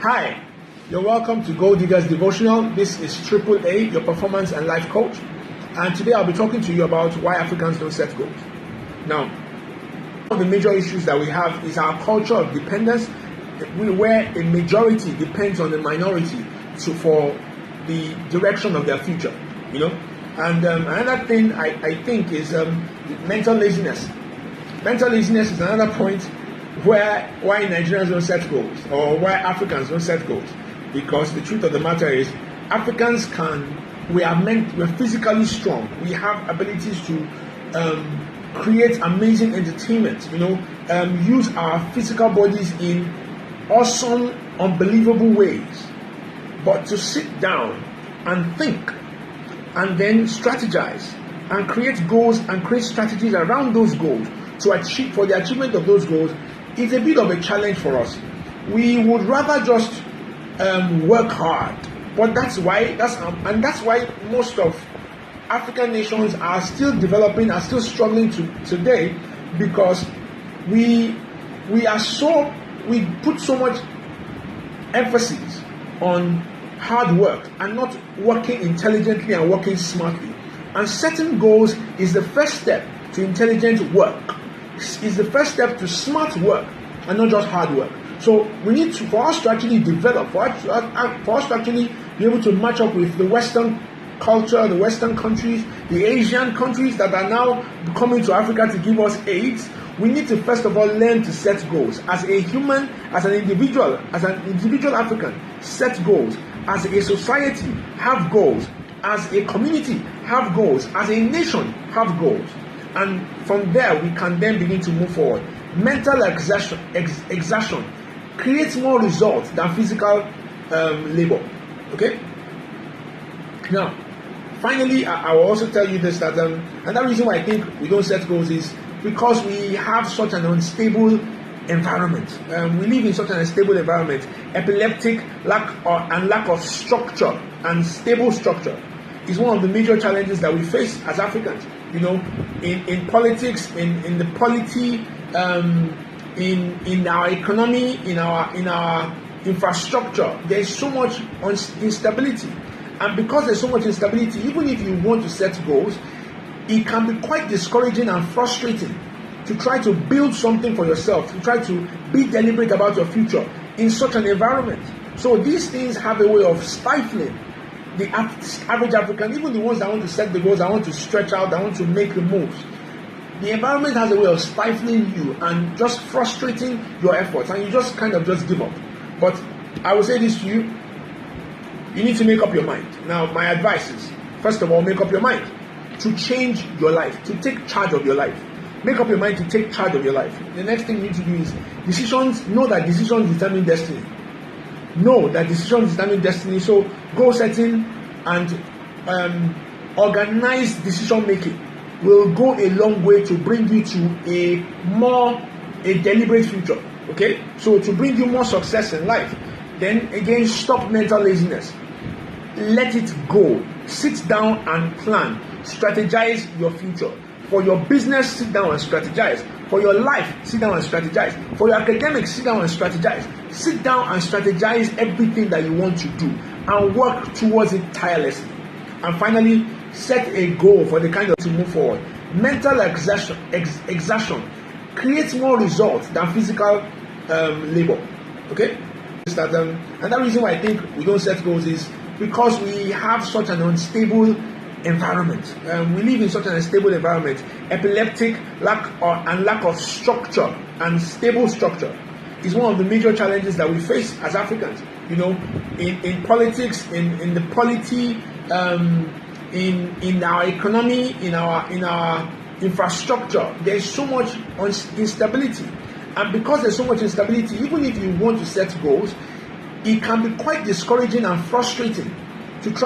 Hi, you're welcome to Gold Diggers Devotional. This is Triple A, your performance and life coach. And today I'll be talking to you about why Africans don't set goals. Now, one of the major issues that we have is our culture of dependence, where a majority depends on the minority for the direction of their future. And another thing I think is mental laziness. Mental laziness is another point why Nigerians don't set goals, or why Africans don't set goals. Because the truth of the matter is, Africans we're physically strong. We have abilities to create amazing entertainment. Use our physical bodies in awesome, unbelievable ways. But to sit down and think, and then strategize, and create goals and create strategies around those goals for the achievement of those goals, is a bit of a challenge for us. We would rather just work hard, but that's why most of African nations are still developing, are still struggling today, because we put so much emphasis on hard work and not working intelligently and working smartly. And setting goals is the first step to intelligent work. Is the first step to smart work and not just hard work. So we need to, for us to actually develop, for us to actually be able to match up with the Western culture, the Western countries, the Asian countries that are now coming to Africa to give us aids, we need to first of all learn to set goals. As a human, as an individual African, set goals. As a society, have goals. As a community, have goals. As a nation, have goals. And from there, we can then begin to move forward. Mental exertion creates more results than physical labor. Okay? Now, finally, I will also tell you this, that another reason why I think we don't set goals is because we have such an unstable environment. We live in such an unstable environment. Epileptic lack of structure and stable structure is one of the major challenges that we face as Africans. In politics, in the polity, in our economy, in our infrastructure, there's so much instability. And because there's so much instability, even if you want to set goals, it can be quite discouraging and frustrating to try to build something for yourself, to try to be deliberate about your future in such an environment. So these things have a way of stifling the average African, even the ones that want to set the goals, that want to stretch out, that want to make the moves. The environment has a way of stifling you and just frustrating your efforts, and you just kind of just give up. But I will say this to you: you need to make up your mind. Now, my advice is, first of all, make up your mind to change your life, to take charge of your life. Make up your mind to take charge of your life. The next thing you need to do is know that decisions determine destiny. Know that decisions determine destiny. So goal setting and organized decision making will go a long way to bring you to a deliberate future. Okay? So to bring you more success in life. Then again, stop mental laziness. Let it go. Sit down and plan. Strategize your future. For your business, sit down and strategize. For your life, sit down and strategize. For your academics, sit down and strategize. Sit down and strategize everything that you want to do and work towards it tirelessly. And finally, set a goal for the kind of to move forward. Mental exertion creates more results than physical labor. Okay? Another reason why I think we don't set goals is because we have such an unstable environment. We live in such an unstable environment. Epileptic lack of structure and stable structure is one of the major challenges that we face as Africans. In politics, in the polity, in our economy, in our infrastructure, there's so much instability. And because there's so much instability, even if you want to set goals, it can be quite discouraging and frustrating